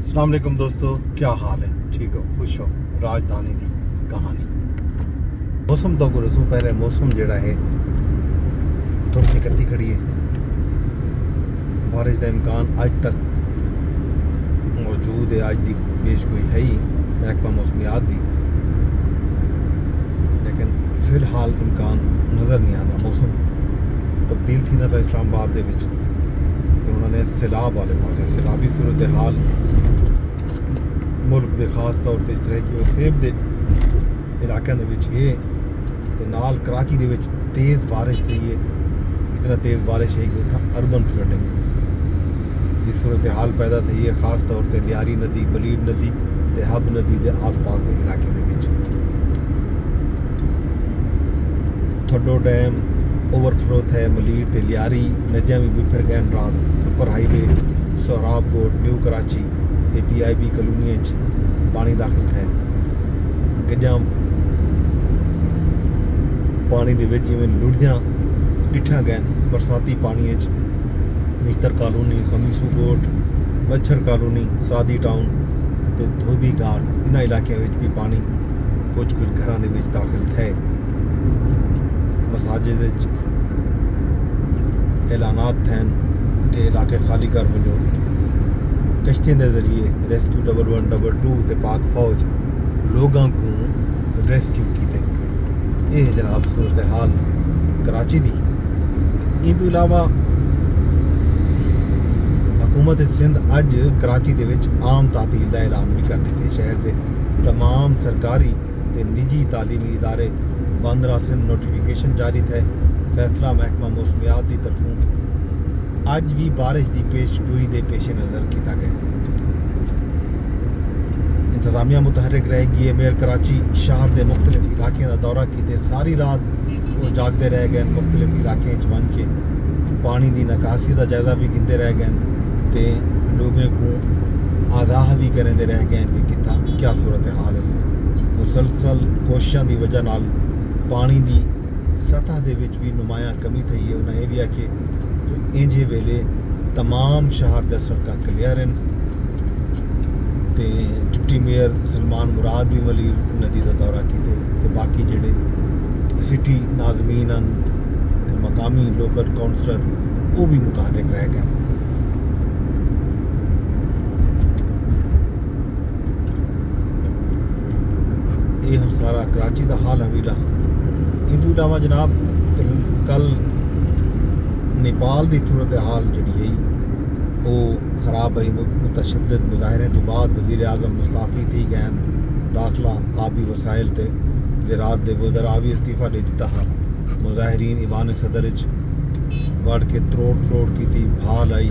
अस्सलाम वालेकुम दोस्तों, क्या हाल है? ठीक हो, खुश हो? राजधानी की कहानी। मौसम तो गुरसों पहले मौसम जड़ा है धुप निकलती खड़ी है। बारिश का इम्कान अज तक मौजूद है। अज की पेश कोई है ही महकमा मौसमियात की, लेकिन फिलहाल इम्कान नज़र नहीं आता। मौसम तब्दील थी ना इस्लामाबाद के विच, तो उन्होंने सैलाब वाले पास सैलाबी सूरत हाल मुल्क के खास तौर पर इस तरह की वसेब के इलाकों के नाल कराची के तेज़ बारिश थी है। इतना तेज़ बारिश है कि उत्थे अर्बन फ्लडिंग की सूरत हाल पैदा थी है, खास तौर पर लियारी नदी, बलीड नदी ते हब नदी के आस पास के इलाके थोडो डैम ओवरफ्लो है। मलीड ते लियारी नदियाँ भी बिफर गए रात। Super highway Sohrab Goth new Karachi ते PIB कलोनी पानी दाखिल है। गड्डियां पानी दे विच जिवें लुढ़दियां डिठा गए बरसाती पानी मिस्तर कॉलोनी, खमीसू कोट, मच्छर कॉलोनी, सादी टाउन ते धोबी घाट इन्हां इलाकों में भी पानी कुछ घरों के दाखिल है। मसाजिद ऐलानात हैं कि इलाके खाली कर मिलो। कश्तियों के जरिए रेस्क्यू 1112 ते पाक फौज लोगों को रेस्क्यू किए। ये जनाब सूरत हाल कराची की। इन तो इलावा हुकूमत सिंध अज कराची के आम तातील का ऐलान भी कर दिते। शहर के तमाम सरकारी ते निजी तालीमी इदारे बंद रासन नोटिफिकेशन जारी थे। फैसला महकमा मौसमियात की तरफों अज भी बारिश की पेशगोई के पेश नज़र किया गया। इंतजामिया मुतहरिक रहेगी। मेयर कराची शहर के मुख्तलिफ इलाकों का दौरा किए। सारी रात वो जागते रह गए। मुख्तलिफ इलाकों बन के पानी की निकासी का जायजा भी गिनते रह गए तो लोगों को आगाह भी करते रह गए कि कितना क्या सूरत हाल है। मुसलसल कोशिशों की वजह नाल पानी की सतह के विच भी नुमाया कमी थी है। उन्हें यह भी आखे जो इंजे वेले तमाम शहर द सड़क क्लियर हैं ते डिप्टी मेयर सलमान मुराद भी मलीर नदी का दौरा किए। बाकी जेडे सिटी नाजमीन हैं मकामी लोकल काउंसलर वो भी मुतहरिक रह गए। ये हम सारा कराची का हाल हवीला। इन तो इलावा जनाब कल नेपाल की सूरत हाल जी वो खराब है। मुतशद्दिद मुजाहरे तो बाद वज़ीर आज़म मुस्ताफ़ी थी गए। दाखिला आबी वसाइल ते ज़राअत दे वज़रा भी इस्तीफ़ा दे दिता है। मुजाहरीन ईवान सदर वड़ के त्रोड़ फरोड़ की थी। भाल आई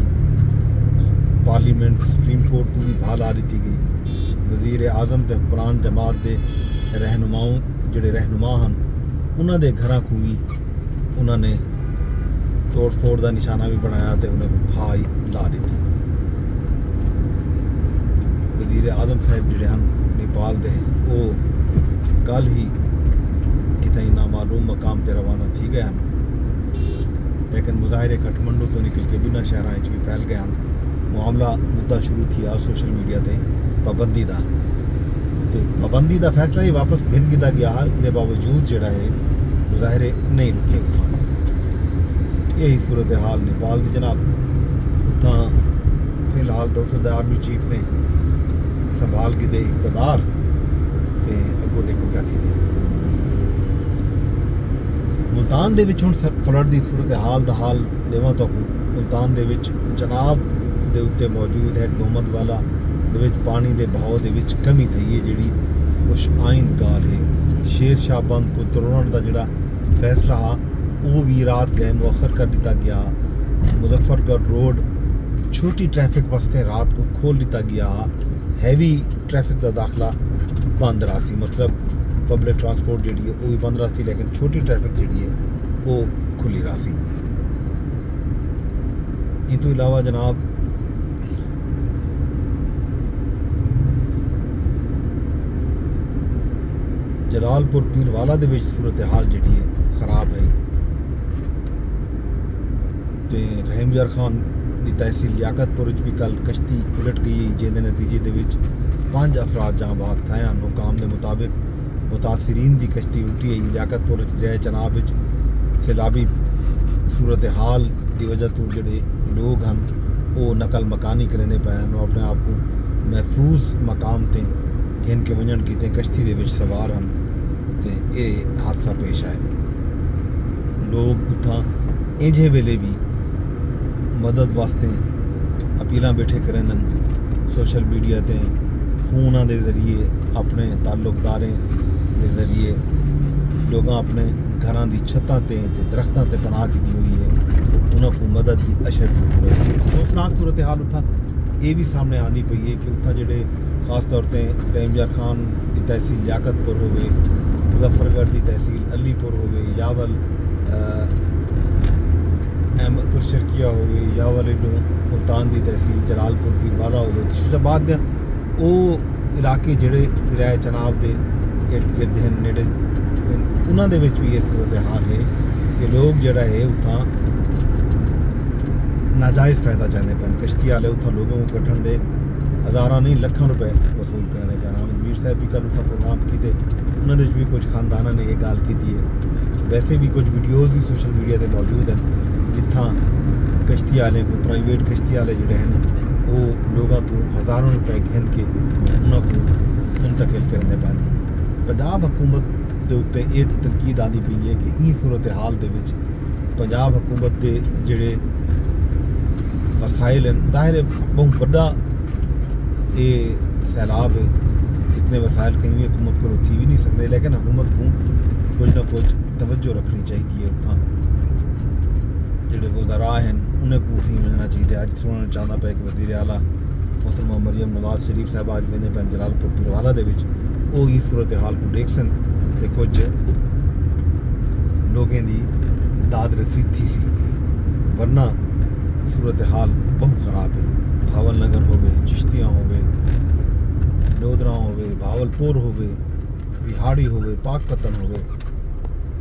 पार्लीमेंट सुप्रीम कोर्ट को भी भाल आ रही थी गई। वज़ीर आज़म ते हुक्मरान जमात के रहनुमाओं जोड़े रहनुमा हैं उन्होंने घर को भी उन्होंने तोड़ फोड़ का निशाना भी बनाया तो उन्हें फाई ला दी थी। वज़ीर आज़म साहब जोड़े हैं नेपाल के वो कल ही कितने नामालूम मकाम पर रवाना थी गए हैं, लेकिन मुजाहरे काठमांडू तो निकल के बिना शहरों भी फैल गए हैं। मामला मुद्दा शुरू किया सोशल मीडिया से पाबंदी का। पाबंदी का फैसला ही वापस गिन किया गया। इसके बावजूद जोड़ा है मुजाहरे नहीं रुके उतना। यही सूरत हाल नेपाल की जनाब। उतना फिलहाल तो उत्तर आर्मी चीफ ने संभाल के दे इकतदार तो अगो देखो क्या थी। मुल्तान के हुण फ्लड की सूरत हाल का हाल देव तो मुल्तान के जनाब के उत्ते मौजूद है मोहम्मद वाला पानी के बहाव के कमी थी है जी कुछ आइंदकार है। शेर शाह बंद को तोड़ने का जोड़ा फैसला हा वो भी रात गए मुअखर कर दिता गया। मुजफ्फरगढ़ रोड छोटी ट्रैफिक वास्ते रात को खोल दिता गया। हैवी ट्रैफिक का दाखिला बंद रहा सी, मतलब पब्लिक ट्रांसपोर्ट जी है वो भी बंद रहा सी, लेकिन छोटी ट्रैफिक जी है वो खुली रहा सी। इन तो इलावा जनाब जलालपुर पीरवाला के सूरत हाल जी है खराब है। तो रहमयार खान ਦੀ ਤਹਿਸੀਲ ਲਿਆਕਤਪੁਰ ਵਿੱਚ ਵੀ ਕੱਲ੍ਹ ਕਸ਼ਤੀ ਉਲਟ ਗਈ, ਜਿਹਦੇ ਨਤੀਜੇ ਦੇ ਵਿੱਚ 5 ਅਫਰਾਦ ਜਾਂ ਬਾਗ ਥਏ ਹਨ। ਹੁਕਾਮ ਦੇ ਮੁਤਾबिक ਮੁਤਾਸਰੀਨ ਦੀ ਕਸ਼ਤੀ ਉਲਟੀ ਹੈ। ਲਿਆਕਤਪੁਰ ਵਿੱਚ ਦਰਿਆ ਚਨਾਬ ਵਿੱਚ ਸੈਲਾਬੀ सूरत हाल की वजह तो जोड़े लोग हैं वो नकल मकानी करेंदे पे हैं, अपने आप को महफूज मकाम ते गिन के वजन किते कश्ती दे विच सवार हैं तो ये हादसा पेश आए। लोग उत्थां इंजे वेले भी मदद वास्ते अपीलां बैठे करेंदन सोशल मीडिया ते फोनां दे जरिए अपने ताल्लुकदारें दे जरिए लोग अपने घरां दी छत्तां ते दरख्तां ते पनाह की हुई है, उन्होंने मदद की अशद जरूरत है। खौफनाक सूरत हाल उत्थां ये भी सामने आनी पई है कि उत्थां जेडे खास तौर पर रहमयार खान की तहसील लियाकतपुर होवे, मुजफ्फरगढ़ की तहसील अलीपुर होवे, यावल अहमदपुर शर्किया होवे, यावल मुल्तान की तहसील जलालपुर पीरवाला होवे, शुजाबाद दे वो इलाके जेडे दरिया चनाब के इर्द गिर्द हैं नेड़े उन्होंने भी ये सूरत हाल है कि लोग जड़ा है उत्थां नाजायज़ फ़ायदा चाहते पे। कश्ती वाले उत्थां लोगों को कट्ठण दे हज़ारां नहीं लखां रुपए वसूल करते पे। आमिर मीर साहब भी कल उत्थां प्रोग्राम किए, उन्होंने भी कुछ खानदाना ने यह गल की है। वैसे भी कुछ वीडियोज़ भी सोशल मीडिया पर मौजूद हैं जित्थां कश्ती वाले को प्राइवेट कश्ती वाले जोड़े हैं वो लोगों तो हज़ारों रुपए गिन के उन्होंने मुंतकिल करते पे। पंजाब हुकूमत ਦੇ ਉੱਤੇ ਇਹ ਤਨਕੀਦ ਆਉਂਦੀ ਪਈ ਹੈ ਕਿ ਇਹ ਸੂਰਤ ਹਾਲ ਦੇ ਵਿੱਚ ਪੰਜਾਬ ਹਕੂਮਤ ਦੇ ਜਿਹੜੇ ਵਸਾਇਲ ਹਨ, ਜ਼ਾਹਿਰ ਹੈ ਬਹੁਤ ਵੱਡਾ ਇਹ ਸੈਲਾਬ है, इतने वसाइल कहीं भी हुकूमत को थी भी नहीं सकते, लेकिन हुकूमत को कुछ ना कुछ तवज्जो रखनी चाहिए। उत्थां ਜਿਹੜੇ वज़रा हैं उन्हें को थी मिलना चाहिए। अज सुनना चाहता पाया कि वज़ीर आला मोहतरमा मरियम नवाज शरीफ साहब अज वेंदे पे जलालपुर पीरवाला दे विच वो ही सूरत हाल को देख सन ते कुछ लोगों की दाद रसीद थी सी, वरना सूरत हाल बहुत ख़राब है। भावल नगर होवे, चिश्तियाँ होवे, लोधरा होवे, भावलपुर होवे, बिहाड़ी होवे, पाकपतन होवे,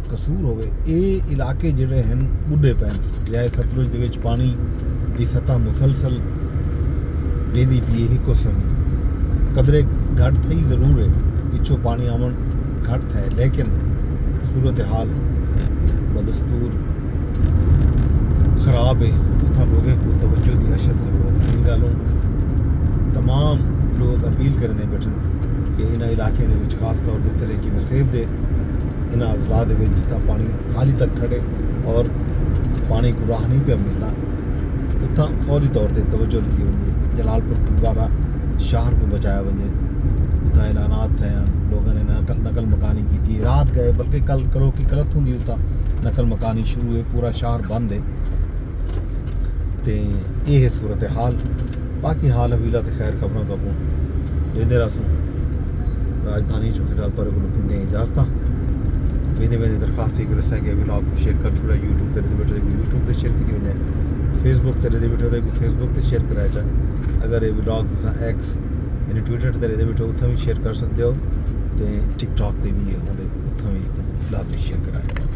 कसूर होवे, ये इलाके जिहड़े हैं बुढ़े पैन। दरिया सतलुज दे विच पानी की सतह मुसलसल वेंदी पई है। कुछ समय कदरे घट थी जरूर है, पिछों पानी आवन घट है, लेकिन सूरत हाल बदस्तूर ख़राब है। उत्थां लोगों को तवज्जो की अशद ज़रूरत है। गलों तमाम लोग अपील करने बैठे कि इन इलाके के खास तौर पर इस तरह की वसेब दे इन अजला जितना पानी हाल ही तक खड़े और पानी को राह नहीं पे मिलता, उत्थां फौरी तौर पर तवज्जो दी वजे। जलालपुर पीरवाला शहर को बचाया वजे, उत्थां ऐलानात थे, लोगों ने नकल मकानी की, रात गए बल्कि कल करो की गलत होंगी, उत्थां नकल मकानी शुरू है, पूरा शहर बंद है। तो ये है सूरत हाल। बाकी हाल हवीला तो खैर खबरों तो आपको लेंदे रसूँ। राजधानी चो फिलहाल तुहाडे कोलों किंदे इजाजत वेंदे वेंदे दरखास्त एक रसा कि व्लॉग को शेयर कर छोड़ा। यूट्यूब ते दे बैठे यूट्यूब ते शेयर की वजे, फेसबुक ते दे बैठे फेसबुक ते शेयर कराया जाए। अगर ये व्लॉग तुसा एक्स यानी ट्विटर ते दे बैठे उत्थां भी शेयर कर सकते हो, तो टिकटॉक ते भी होंदे उत्थां भी लाजमी शेयर कराया जाए।